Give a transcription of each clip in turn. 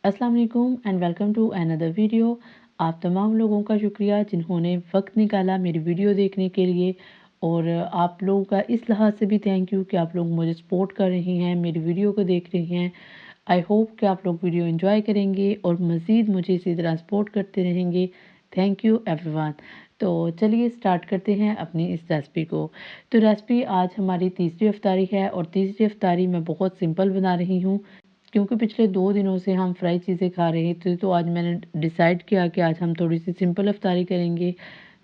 अस्सलाम वालेकुम and welcome to another video. आप तमाम लोगों का शुक्रिया जिन्होंने वक्त निकाला मेरी वीडियो देखने के लिए। और आप लोगों का इस लिहाज से भी थैंक यू कि आप लोग मुझे सपोर्ट कर रही हैं, मेरी वीडियो को देख रही हैं। आई होप कि आप लोग वीडियो एंजॉय करेंगे और मज़ीद मुझे इसी तरह सपोर्ट करते रहेंगे। Thank you everyone. तो चलिए स्टार्ट करते हैं अपनी इस रेसिपी को। तो रेसिपी आज हमारी तीसरी इफ्तारी है और तीसरी इफ्तारी मैं बहुत सिंपल बना रही हूँ, क्योंकि पिछले 2 दिनों से हम फ्राई चीज़ें खा रहे थे। तो आज मैंने डिसाइड किया कि आज हम थोड़ी सी सिंपल इफ्तारी करेंगे।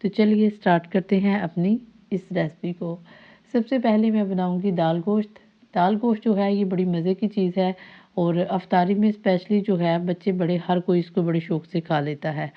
तो चलिए स्टार्ट करते हैं अपनी इस रेसिपी को। सबसे पहले मैं बनाऊंगी दाल गोश्त। दाल गोश्त जो है ये बड़ी मज़े की चीज़ है और इफ्तारी में स्पेशली जो है बच्चे बड़े हर कोई इसको बड़े शौक से खा लेता है।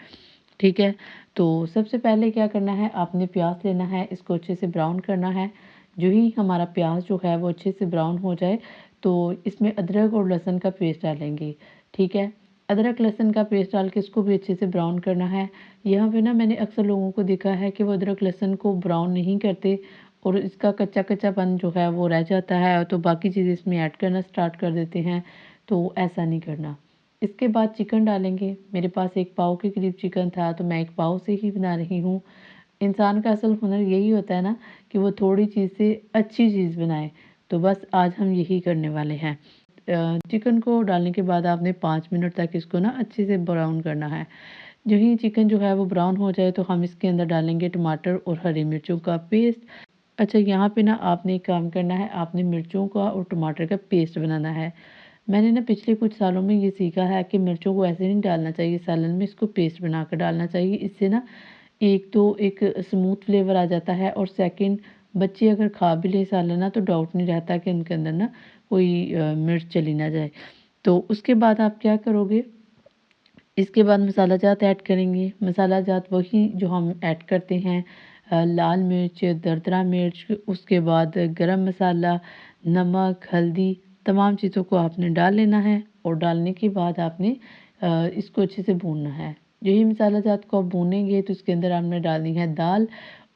ठीक है, तो सबसे पहले क्या करना है, आपने प्याज लेना है, इसको अच्छे से ब्राउन करना है। जो ही हमारा प्याज जो है वो अच्छे से ब्राउन हो जाए तो इसमें अदरक और लहसुन का पेस्ट डालेंगे। ठीक है, अदरक लहसुन का पेस्ट डाल के इसको भी अच्छे से ब्राउन करना है। यहाँ पे ना मैंने अक्सर लोगों को देखा है कि वो अदरक लहसुन को ब्राउन नहीं करते और इसका कच्चा कच्चापन जो है वो रह जाता है, तो बाकी चीज़ें इसमें ऐड करना स्टार्ट कर देते हैं। तो ऐसा नहीं करना। इसके बाद चिकन डालेंगे। मेरे पास 1 पाव के करीब चिकन था, तो मैं 1 पाव से ही बना रही हूँ। इंसान का असल हुनर यही होता है ना कि वो थोड़ी चीज़ से अच्छी चीज़ बनाए। तो बस आज हम यही करने वाले हैं। चिकन को डालने के बाद आपने 5 मिनट तक इसको ना अच्छे से ब्राउन करना है। जो ही चिकन जो है वो ब्राउन हो जाए तो हम इसके अंदर डालेंगे टमाटर और हरी मिर्चों का पेस्ट। अच्छा, यहाँ पे ना आपने एक काम करना है, आपने मिर्चों का और टमाटर का पेस्ट बनाना है। मैंने ना पिछले कुछ सालों में ये सीखा है कि मिर्चों को ऐसे नहीं डालना चाहिए सालन में, इसको पेस्ट बनाकर डालना चाहिए। इससे ना एक तो एक स्मूथ फ्लेवर आ जाता है और सेकंड बच्चे अगर खा भी ले सालन ना तो डाउट नहीं रहता कि उनके अंदर ना कोई मिर्च चली ना जाए। तो उसके बाद आप क्या करोगे, इसके बाद मसाला जात ऐड करेंगे। मसाला जात वही जो हम ऐड करते हैं, लाल मिर्च, दरदरा मिर्च, उसके बाद गरम मसाला, नमक, हल्दी, तमाम चीज़ों को आपने डाल लेना है। और डालने के बाद आपने इसको अच्छे से भूनना है। यही मसाला जात को आप भूनेंगे तो इसके अंदर आपने डालनी है दाल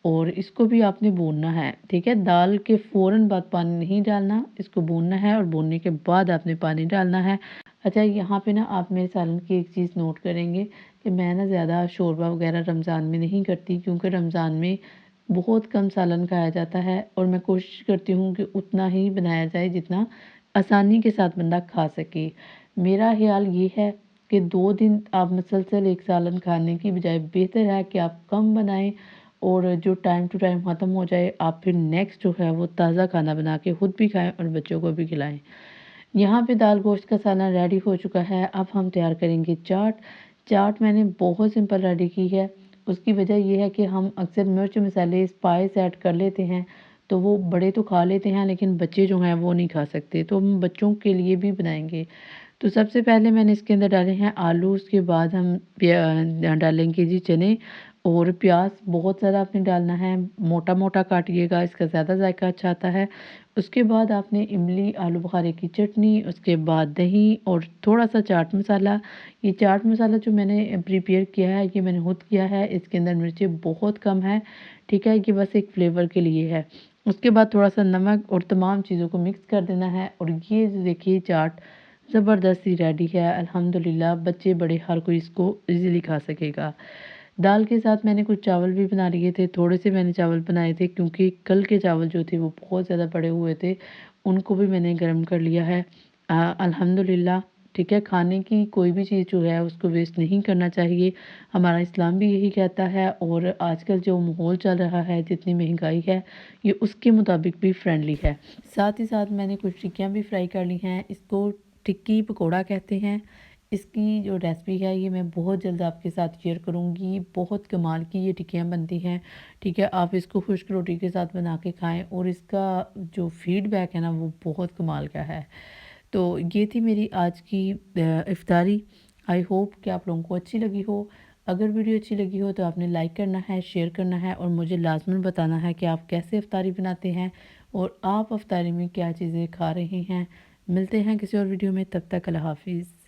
और इसको भी आपने भूनना है। ठीक है, दाल के फ़ौरन बाद पानी नहीं डालना, इसको भूनना है और भूनने के बाद आपने पानी डालना है। अच्छा, यहाँ पे ना आप मेरे सालन की एक चीज़ नोट करेंगे कि मैं ना ज़्यादा शोरबा वगैरह रमज़ान में नहीं करती, क्योंकि रमज़ान में बहुत कम सालन खाया जाता है और मैं कोशिश करती हूँ कि उतना ही बनाया जाए जितना आसानी के साथ बंदा खा सके। मेरा ख़्याल ये है कि 2 दिन आप मुसलसल एक सालन खाने की बजाय बेहतर है कि आप कम बनाएँ और जो टाइम टू टाइम ख़त्म हो जाए, आप फिर नेक्स्ट जो है वो ताज़ा खाना बना के खुद भी खाएँ और बच्चों को भी खिलाएँ। यहाँ पे दाल गोश्त का सालन रेडी हो चुका है। अब हम तैयार करेंगे चाट। चाट मैंने बहुत सिंपल रेडी की है। उसकी वजह ये है कि हम अक्सर मिर्च मसाले स्पाइस ऐड कर लेते हैं, तो वो बड़े तो खा लेते हैं लेकिन बच्चे जो हैं वो नहीं खा सकते, तो हम बच्चों के लिए भी बनाएंगे। तो सबसे पहले मैंने इसके अंदर डाले हैं आलू, उसके बाद हम डालेंगे जी चने और प्याज बहुत ज़्यादा आपने डालना है, मोटा मोटा काटिएगा, इसका ज़्यादा जायका अच्छा आता है। उसके बाद आपने इमली, आलू बुखारे की चटनी, उसके बाद दही और थोड़ा सा चाट मसाला। ये चाट मसाला जो मैंने प्रिपेयर किया है ये मैंने खुद किया है, इसके अंदर मिर्चें बहुत कम है। ठीक है, ये बस एक फ्लेवर के लिए है। उसके बाद थोड़ा सा नमक और तमाम चीज़ों को मिक्स कर देना है और ये जो देखिए चाट ज़बरदस्त ही रेडी है अल्हम्दुलिल्लाह। बच्चे बड़े हर कोई इसको इजीली खा सकेगा। दाल के साथ मैंने कुछ चावल भी बना लिए थे, थोड़े से मैंने चावल बनाए थे क्योंकि कल के चावल जो थे वो बहुत ज़्यादा पड़े हुए थे, उनको भी मैंने गर्म कर लिया है। अल्हम्दुलिल्लाह। ठीक है, खाने की कोई भी चीज़ जो है उसको वेस्ट नहीं करना चाहिए, हमारा इस्लाम भी यही कहता है और आजकल जो माहौल चल रहा है, जितनी महंगाई है, ये उसके मुताबिक भी फ्रेंडली है। साथ ही साथ मैंने कुछ टिक्कियाँ भी फ्राई कर ली हैं, इसको टिक्की पकोड़ा कहते हैं। इसकी जो रेसिपी है ये मैं बहुत जल्द आपके साथ शेयर करूँगी। बहुत कमाल की ये टिक्कियाँ बनती हैं। ठीक है, आप इसको खुश्क रोटी के साथ बना के खाएँ और इसका जो फीडबैक है ना वो बहुत कमाल का है। तो ये थी मेरी आज की इफ्तारी। आई होप कि आप लोगों को अच्छी लगी हो। अगर वीडियो अच्छी लगी हो तो आपने लाइक करना है, शेयर करना है और मुझे लाजमन बताना है कि आप कैसे इफ्तारी बनाते हैं और आप इफ्तारी में क्या चीज़ें खा रहे हैं। मिलते हैं किसी और वीडियो में, तब तक अल्लाह हाफिज़।